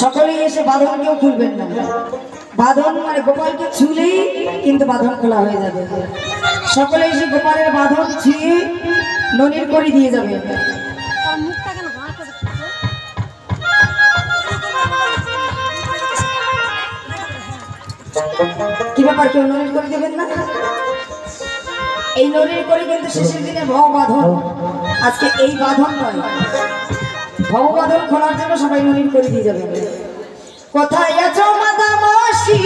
সকলেই এসে বাঁধন কেউ খুলবেন না। বাঁধন মানে গোপালকে ছুলেই কিন্তু বাঁধন খোলা হয়ে যাবে। সকলে এসে গোপালের বাঁধন ছুঁয়ে ননির করে দিয়ে যাবে। কি ব্যাপার, কেউ ননির করে দেবেন না? এই ননির করে কিন্তু শেষের দিনে ভব বাঁধন, আজকে এই বাঁধন নয়, ভব বাঁধন খোলার জন্য সবাই ননির করে দিয়ে যাবে। কোথায় আছো মাদামশি,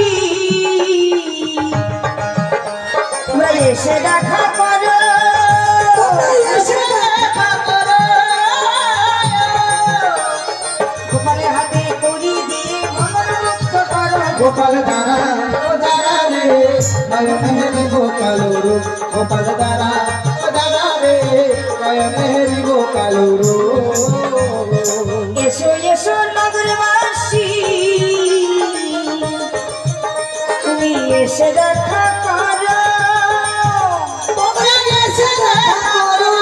তোমরা এসে দেখা করো, এসে দেখা করো। গোপালের হাতে করি দিয়ে মন মুক্ত করো। গোপাল দ্বারা ও দ্বারা রে নয়নেরি গোপালুরু, গোপাল দ্বারা ও দ্বারা রে নয়নেরি গোপালুরু। এসো এসো নগরবাসী, তুমি এসে দেখা করো, তোমরা এসে দেখা করো।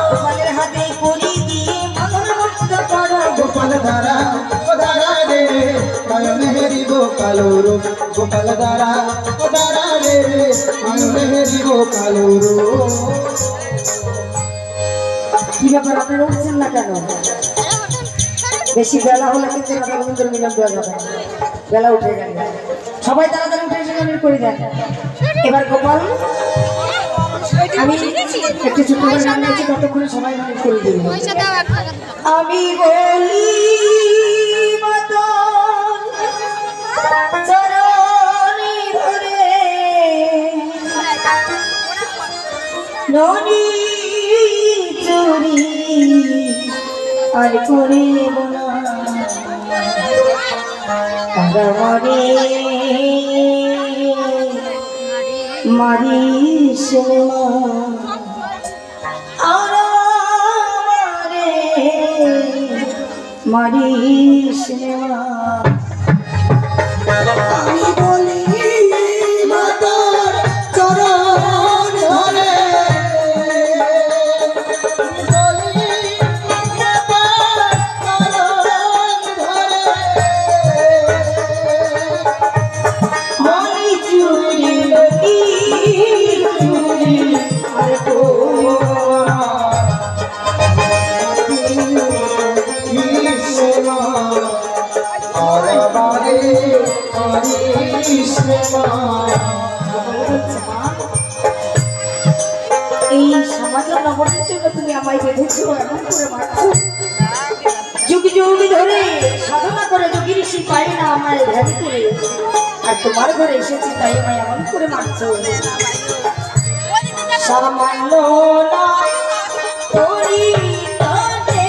গোপালের হাতে করি দিয়ে মন মুক্ত করো। গোপাল দ্বারা ও দ্বারা রে নয়নেরি গোপালুরু, গোপাল দ্বারা ও দ্বারা রে নয়নেরি গোপালুরু। কি ব্যাপার, আপনারা উঠছেন না কেন? বেশি বেলা হলে কিন্তু রাধা গোবিন্দ মিলন দেওয়া যাবে না। বেলা উঠে গেল, সবাই তাড়াতাড়ি উঠে এসে ননির করে দেন। এবার গোপাল, আমি একটু ছোট করে গান গাইছি, ততক্ষণে সবাই ননির করে দিই। আমি বলি মতন চরণে ধরে ননি চুরি আর করে মনে মারিস মারিস। আমি বলি মাতার চরণ ধরে, বলি মাতার চরণ ধরে, মনি চুরি চুরি আর এই সমাজের নগরের জন্য তুমি আমায় বেঁধেছো, এমন করে মারছো। যুগি যুগি ধরে সাধনা করে যোগী ঋষি পাই না আমায় ধ্যান করে, আর তোমার ঘরে এসেছি তাই আমায় এমন করে মারছো। সামান্য না করি তবে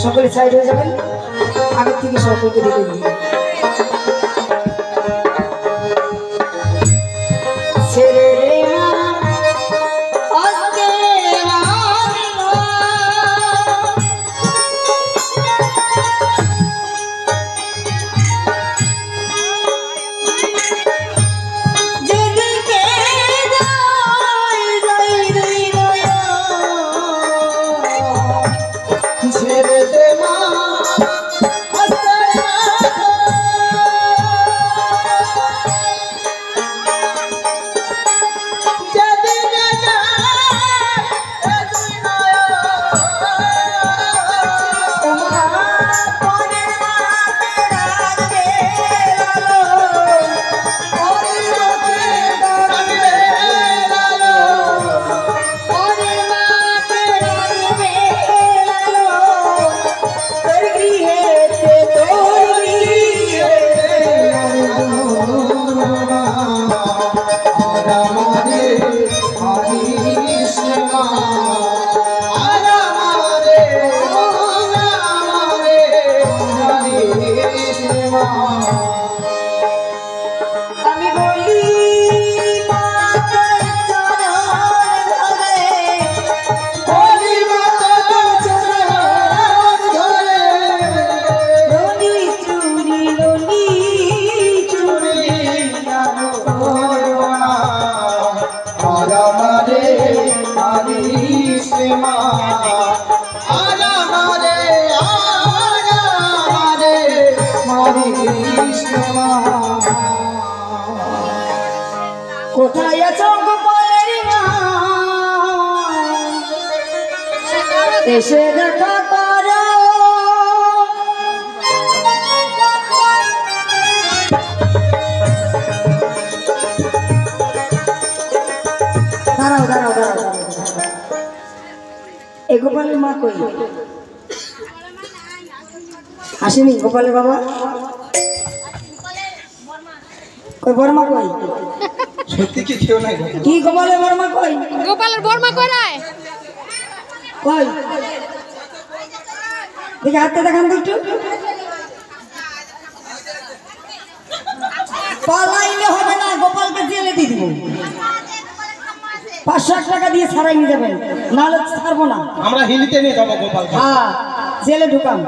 সকলে সাইড হয়ে যাবেন, আগের থেকে সকলকে দিতে দিই। ছেড়ে কোথায় আছো গোপালের মা এসে দেখা করো দাঁড়াও দাঁড়াও দাঁড়াও এ গোপালের মা কই আসেনি গোপালের বাবা কই বর্মা কই সত্যি কি কেউ নাই কি গোপালের বর্মা কই গোপালের বর্মা করায় কই দেখে হাতে দেখান তো একটু পালাইলে হবে না গোপালকে জেলে দিয়ে দিব 500 টাকা দিয়ে ছাড়াই নিয়ে যাবেন নাহলে ছাড়বো না আমরা হিলিতে নিয়ে যাবো গোপালকে হ্যাঁ জেলে ঢুকাম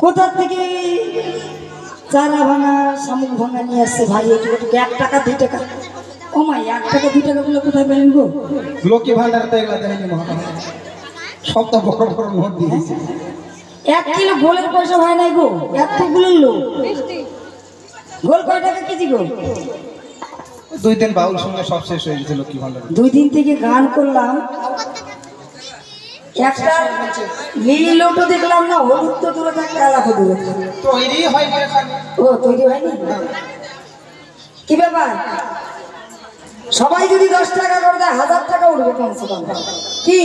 কোথা থেকে চারা ভাঙা শামুক ভাঙা নিয়ে আসছে ভাই একটু 1 টাকা 2 টাকা ও মাই 1 টাকা 2 টাকা গুলো কোথায় পেলেন গো লক্ষ্মী ভান্ডার তো এগুলো দেয়নি মহারাজ সব তো বড় বড় নোট দিয়েছে 1 কিলো গোলের পয়সা হয় নাই গো এতগুলো লোক গোল কয় টাকা কেজি গো 2 দিন বাউল শুনে সব শেষ হয়ে গেছে লক্ষ্মী ভান্ডার 2 দিন থেকে গান করলাম একটা নীল লোটো দেখলাম না হলুদ তো দূরে থাকে কালা তো দূরে তৈরি হয় না এখানে ও তৈরি হয়নি কি ব্যাপার সবাই যদি 10 টাকা করে দেয় 1000 টাকা উঠবে কমসে কম কি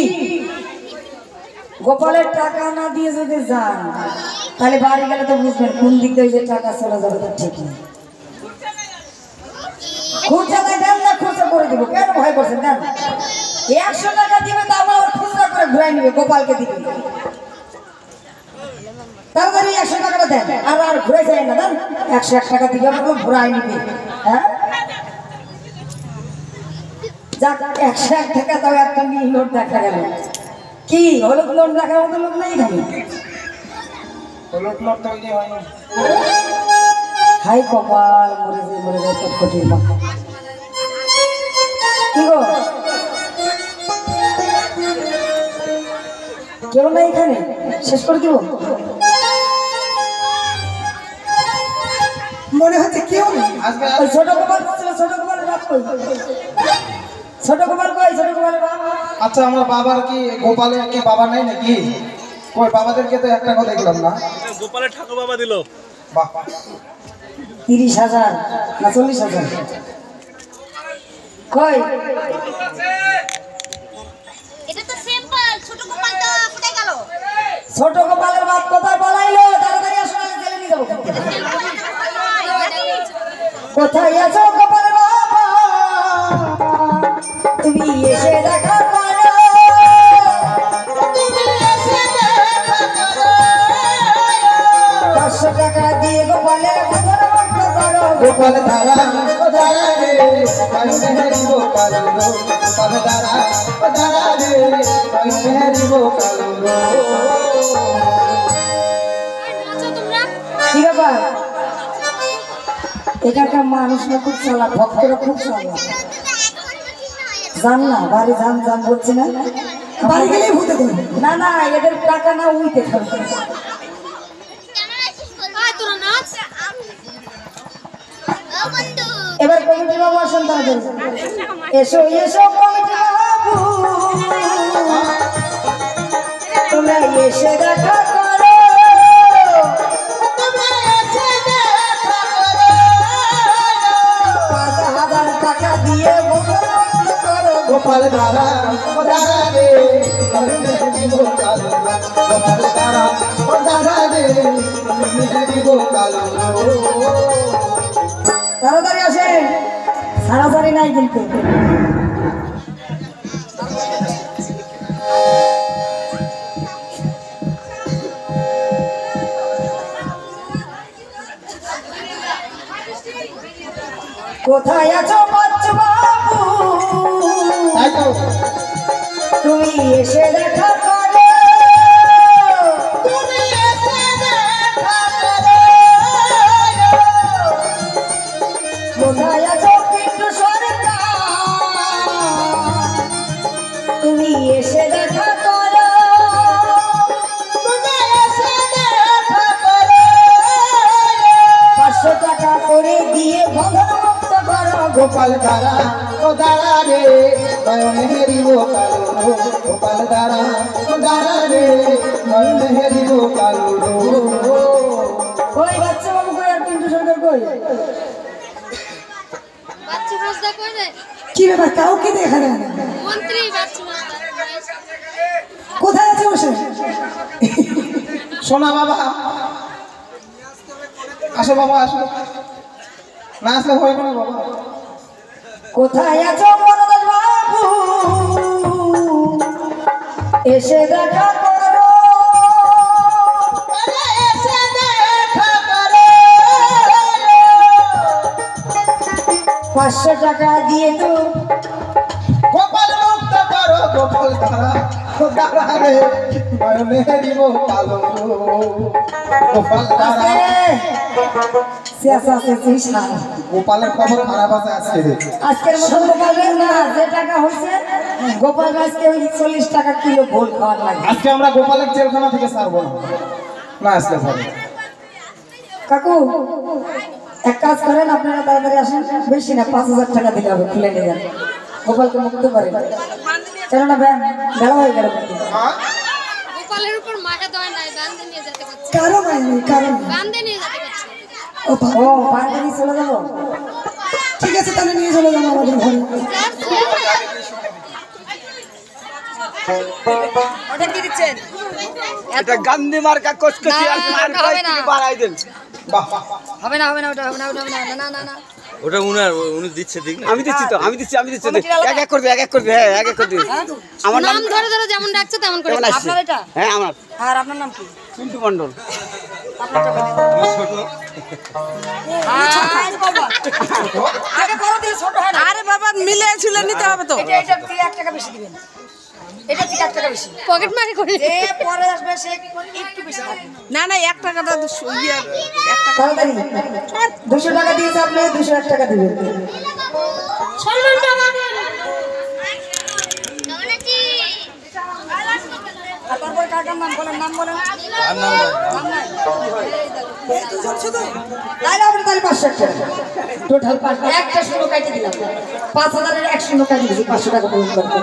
গোপালের টাকা না দিয়ে যদি যান তাহলে বাড়ি গেলে তো বুঝবেন কোন দিক দিয়ে যে টাকা চলে যাবে তার ঠিক নেই খুচরা দেন না খুচরা করে দিব কেন ভয় করছেন দেন 100 টাকা দিবে তা আবার খুচরা করে ঘুরাই নেবে গোপালকে দিবে তাড়াতাড়ি 100 টাকাটা দেন আর ঘুরাই যায় না দেন 101 টাকা দিবে আবার ঘুরাই নেবে হ্যাঁ যাক 101 টাকা দাও একটা নীল নোট দেখা গেল কি হলুদ নোট দেখার মতো লোক নেই এখানে হলুদ নোট তৈরি হয় না হাই কপাল মরে যায় কটকটির মা কি গো কেউ নাই এখানে শেষ করে দিব মনে হচ্ছে কেউ নেই আসবে ওই ছোট গোপাল ছিল ছোট গোপালের বাপ কই ছোট গোপাল কই ছোট গোপালের বাপ আচ্ছা আমার বাবার কি গোপালের কি বাবা নাই নাকি কই বাবাদেরকে তো একটা কথা দেখলাম না গোপালের ঠাকুর বাবা দিল বাহ 30,000 না 40,000 কই এটা তো সিম্পল ছোট গোপাল তো কোথায় গেল ছোট গোপালের বাপ কোথায় পালাইলো তাড়াতাড়ি আসো না জেলে নিয়ে যাবো কোথায় আছো গোপালের বাবা তুমি এসে দেখা করো তুমি এসে দেখা করো 500 টাকা দিয়ে গোপালের বুঝার বন্ধ করো গোপাল ধারা ও ধারা রে মেহেরি গোপাল রো গোপাল ধারা ও ধারা রে মেহেরি গোপাল রো আচ্ছা তোমরা কি ব্যাপার এখানকার মানুষ না খুব চালাক ভক্তরা খুব চালাক জান না বাড়ি যান যান বলছি না বাড়ি গেলে ভূতে দেবে না না এদের টাকা না উইতে খাবে আয় তোরা নাচ ও বন্ধু এবার কমিটি বাবু আসেন তাড়াতাড়ি এসো এসো কমিটি বাবু তোমরা এসে দেখা করো তোমরা এসে দেখা করো 5,000 টাকা দিয়ে বন্ধ করো গোপাল ধারা ও ধারা রে মেহেরি গোপাল রো গোপাল ধারা ও ধারা রে মেহেরি গোপাল রো তাড়াতাড়ি আসেন সারাসারি নাই কিন্তু কোথায় আছো বাচ্চু বাবু তাই তো তুমি এসে দেখা করো তুমি এসে দেখা করো কোথায় আছো কিন্তু সরকার তুমি এসে দেখা করো তুমি এসে দেখা করো 500 টাকা করে আমার কাউকে দেখা যায় না। মন্ত্রী বাচ্চা কোথায় আছে বসে? সোনা বাবা আসো বাবা আসো, না আসলে হয় না বাবা। কোথায় আছো মনোজ বাবু, এসে দেখা করো, এসে দেখা করো। 500 টাকা দিয়ে তো গোপাল মুক্ত করো গোপাল ধারা, ধারা রে নয়নে দিব কালো গোপাল ধারা। গোপালের খবর খারাপ আছে আজকে রে। আজকের মতো গোপালের না, যে টাকা হচ্ছে গোপাল আজকে ওই 40 টাকা কিলো ভুল খাওয়ার লাগে। আজকে আমরা গোপালের জেলখানা থেকে ছাড়বো না, না আসলে পরে। কাকু এক কাজ করেন, আপনারা তাড়াতাড়ি আসেন, বেশি না 5000 টাকা দিতে হবে, খুলে নিয়ে যান, গোপালকে মুক্ত করেন, কেননা বেলা হয়ে গেল। গোপালের উপর মাথা দেওয়া নাই, বান্ধে নিয়ে যেতে পারছে, কারো মাইনি কারণ বান্ধে নিয়ে যেতে পারছে। ও বাড়ি চলে যাবো, ঠিক আছে তাহলে নিয়ে চলে যাবো আমাদের ঘরে। ওটা কি দিচ্ছেন? এটা গান্ধী মার্কা কচকচি আর মার হবে না। বাড়াই দেন। হবে না হবে না, ওটা হবে না, ওটা হবে না, না না না। ওটা উনি দিচ্ছে ঠিক না? আমি দিচ্ছি তো, আমি দিচ্ছি এক এক করে দে, হ্যাঁ এক এক করে দে। আমার নাম নাম ধরে ধরে যেমন ডাকছে তেমন করে। কেমন আসছে? আপনার এটা? হ্যাঁ আমার আর আপনার নাম কি? পিন্টু মণ্ডল। আপনারটা বলেন। আরে বাবা, আগে বড় দিয়ে ছোট হয় না। আরে বাবা মিলে ছিল নিতে হবে তো। এটা থেকে 1 টাকা বেশি দিবেন, এটা থেকে 1 টাকা বেশি। পকেট মারি করে। যে পরে আসবে সে একটু বেশি থাকবে। না না 1 টাকাটা ইয়ে 1 টাকা তাড়াতাড়ি 200 টাকা দিয়েছে আপনি, 201 টাকা দিবেন। সম্মানটা পাবেন। কেমন আছিস? আর তারপর কাকার নাম বলেন, নাম বলেন। নাম নাই। এই তো শুধু তাহলে আপনি তাহলে 500 টাকা টোটাল 5 একটা শূন্য কাটে দিলাম, 5000 এর 1 শূন্য কাটে দিয়েছি, 500 টাকা পূরণ করতে।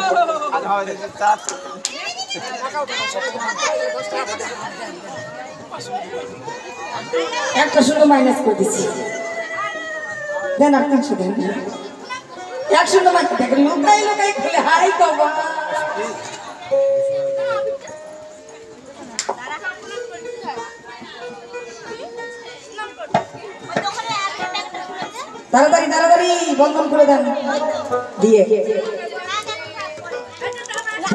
একটা শূন্য মাইনাস করে দিচ্ছি, দেন আর 300 দেন। 1 শূন্য মাইনাস দেখেন, লুকাই লুকাই খুলে হাই বাবা। তাড়াতাড়ি তাড়াতাড়ি বন্ধন করে দেন দিয়ে।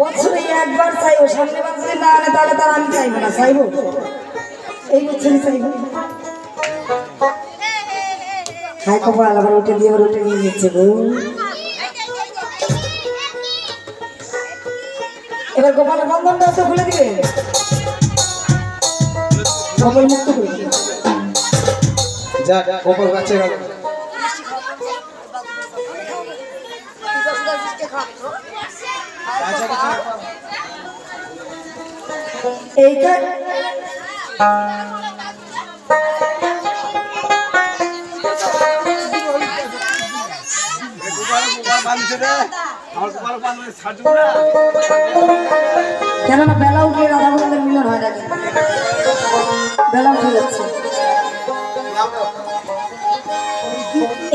বছরে একবার চাইবো, সামনে বার যদি না আনে তাহলে তার আমি চাইবো না, চাইবো এই বছরই চাইবো। হাই কপাল, আবার ওটা দিয়ে আবার ওটা নিয়ে নিচ্ছে গো। এবার গোপালের বন্ধনটা তো খুলে দিবে, গোপাল মুক্ত করে দিবে। যা গোপাল বাচ্চা গেল। এইটা কেননা বেলা উঠে রাধা গোবিন্দের মিলন হয় না, বেলা উঠে যাচ্ছে।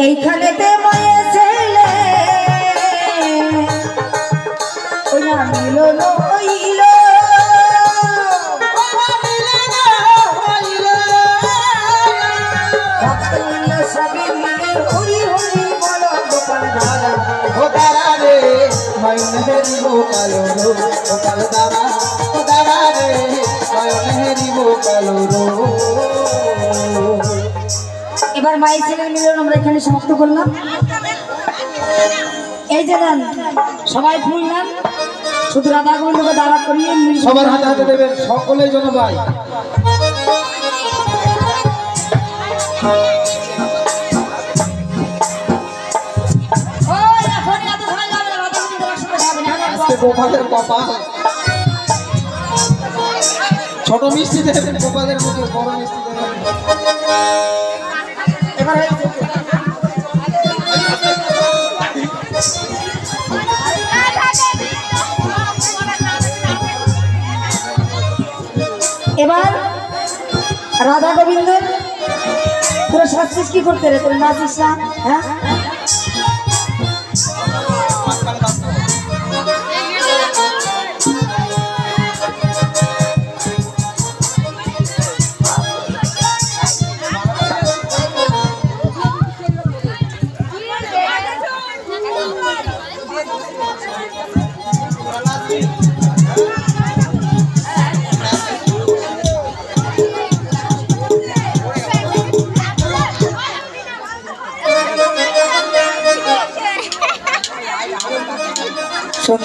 এইখানেতে মায়ে ছেলে ওই না মিলন হইল, ভক্ত মিলল সবে মিলে হরি হরি বলো গোপাল ধারা। ও দাদা রে নয়নে দিব কালো গোপাল দাদা, ও দাদা রে নয়নে দিব কালো। এবার মায়ের ছেলের মিলন আমরা এখানে সমাপ্ত করলাম। এই যে দেন সবাই ফুল নেন, শুধু রাধা গোবিন্দকে দাঁড়া করিয়ে সবার হাতে হাতে দেবেন, সকলেই যেন ভাই। আজকে গোপালের কপাল ছোট মিষ্টি দেবেন, গোপালের মতো বড় মিষ্টি দেবেন। এবার এবার রাধা গোবিন্দের পুরো সাজছিস কি করতে রে, তোর নাচিস না? হ্যাঁ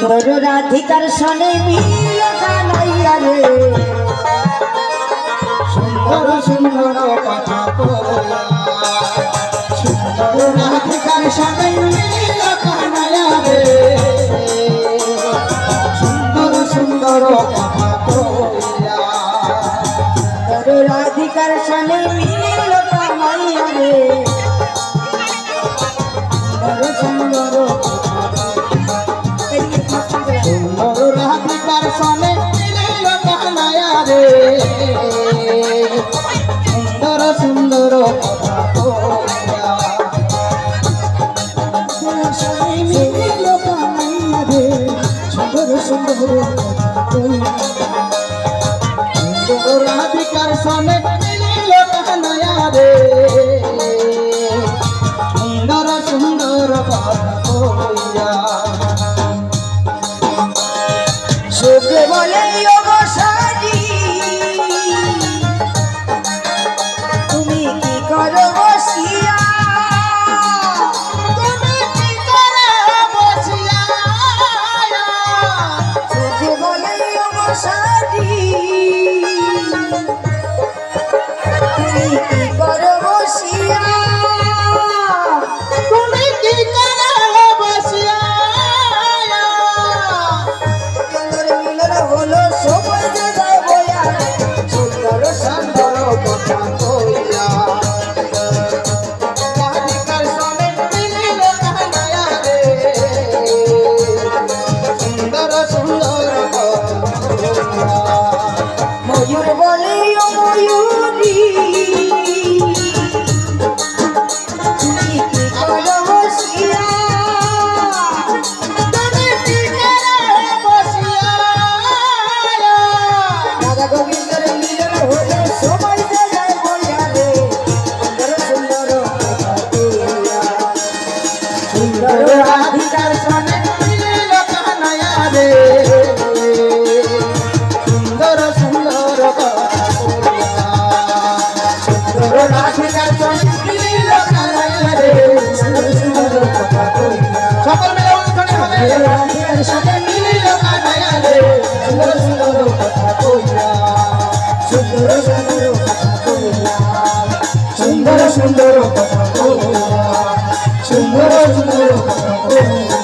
সুন্দর রাধিকার সনে মিল কানাইয়া রে সুন্দর সুন্দর কথা বলা সুন্দর রাধিকার সনে মিল কানাইয়া রে সুন্দর সুন্দর কথা বলা সুন্দর রাধিকার সনে মিল কানাইয়া রে সুন্দর সুন্দর রাধিকার সনে মিল কানাইয়া রে সুন্দর সুন্দর কথা বলা মিল কানাইয়া রে সুন্দর সুন্দর সুন্দর রাধিকার সনে মিল কানাইয়া রে সুন্দর সুন্দর কথা বলা সুখে বলে অবসাদী তুমি কি করো বসিয়া তুমি কি করো বসিয়া সুখে বলে অবসাদী তুমি কি করো বসিয়া তুমি কি করে বসিয়া সুন্দর মিলন হলো সবাই যায় বয়া সুন্দর সুন্দর কথা কইয়া রাধিকার সনে মিল কানাইয়া রে সুন্দর সুন্দর কথা বলা ময়ূর বলে ও ময়ূরী তুমি কি করো বসিয়া তুমি কি করে বসিয়া রাধা গোবিন্দর মিলন হলো সবাই যায় বয়া রে সুন্দর সুন্দর কথা কইয়া সুন্দর রাধিকার সনে মিল কানাইয়া রে সুন্দর সুন্দর কথা বলা সুন্দর রাধিকার সনে মিল কানাইয়া রে সুন্দর সুন্দর কথা বলা সকল মিলে অনুষ্ঠানে হবে রাধিকার সনে মিল কানাইয়া রে সুন্দর সুন্দর কথা বলা সুন্দর সুন্দর কথা কইয়া সুন্দর সুন্দর কথা বলা সুন্দর সুন্দর কথা বলা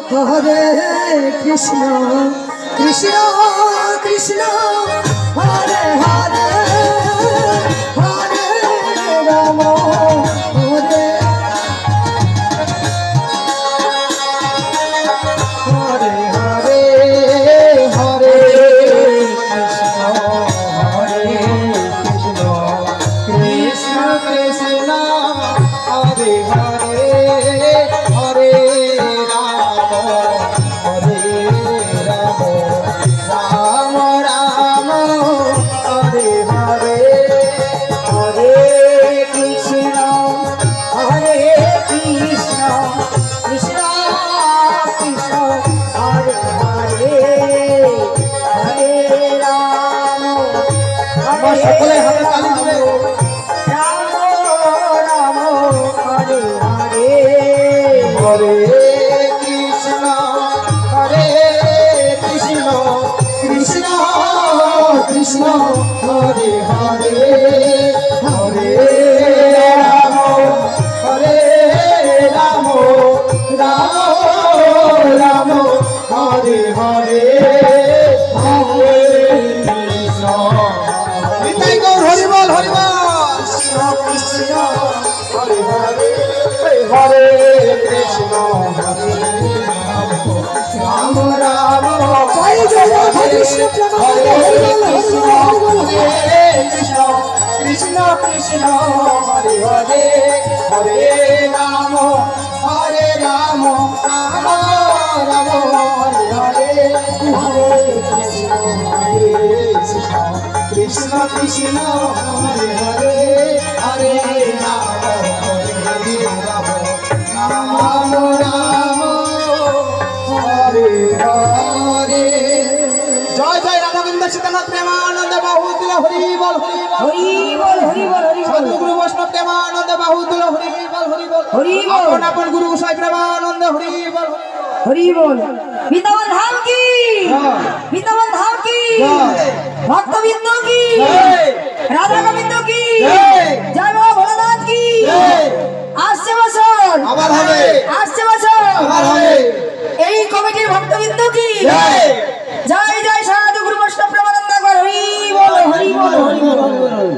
হরে কৃষ্ণ কৃষ্ণ কৃষ্ণ হরে হরে হরে রাম হরে হরে হরে হরে কৃষ্ণ হরে কৃষ্ণ কৃষ্ণ কৃষ্ণ হরে হরে হরে রাম হরে রাম রাম রাম হরে হরে হরে কৃষ্ণ কৃষ্ণ কৃষ্ণ হরে হরে হরে রাম আমার সকলে হাতে তালি দিবে রাম রাম হরে হরে হরে কৃষ্ণ কৃষ্ণ কৃষ্ণ হরে হরে হরে রাম রাম রাম হরে হরে হরে কৃষ্ণ নিতাই গৌর হরি বল কৃষ্ণ হরে হরে হরে কৃষ্ণ হরে রাম রাম জয় জয় রাধা কৃষ্ণ হরে কৃষ্ণ কৃষ্ণ কৃষ্ণ কৃষ্ণ হরে হরে হরে রাম রাম রাম হরে হরে কৃষ্ণ কৃষ্ণ হরে হরে হরে রাম হরে রাম রাম রাম হরে হরে জয় জয় রাধা গোবিন্দ সীতানাথ প্রেমানন্দ বাহু তুলে হরি বল হরি বল হরি বল হরি বল সদ্গুরু বৈষ্ণব প্রেমানন্দে বাহু তুলে হরি বল হরি বল আপন আপন গুরু গোসাই প্রেমানন্দে হরি বল হরি বল বৃন্দাবন ধাম কি বৃন্দাবন ধাম কি ভক্তবৃন্দ কি রাধা গোবিন্দ কি জয় বাবা ভোলানাথ কি আসছে বছর আবার হবে আসছে বছর আবার হবে এই কমিটির ভক্তবৃন্দ কি জয় জয় সাধু গুরু বৈষ্ণব প্রেমানন্দ হরি বল হরি বল হরি বল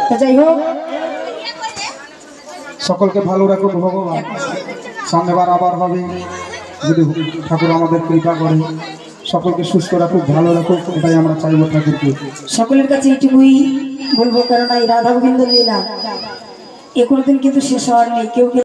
তো যাই হোক সকলকে ভালো রাখুন ভগবান সামনেবার আবার হবে যদি ঠাকুর আমাদের কৃপা করে সকলকে সুস্থ রাখুক ভালো রাখুক এটাই আমরা চাইবো ঠাকুরকে সকলের কাছে এইটুকুই বলবো কারণ এই রাধা গোবিন্দ লীলা এ কোনোদিন কিন্তু শেষ হওয়ার নেই কেউ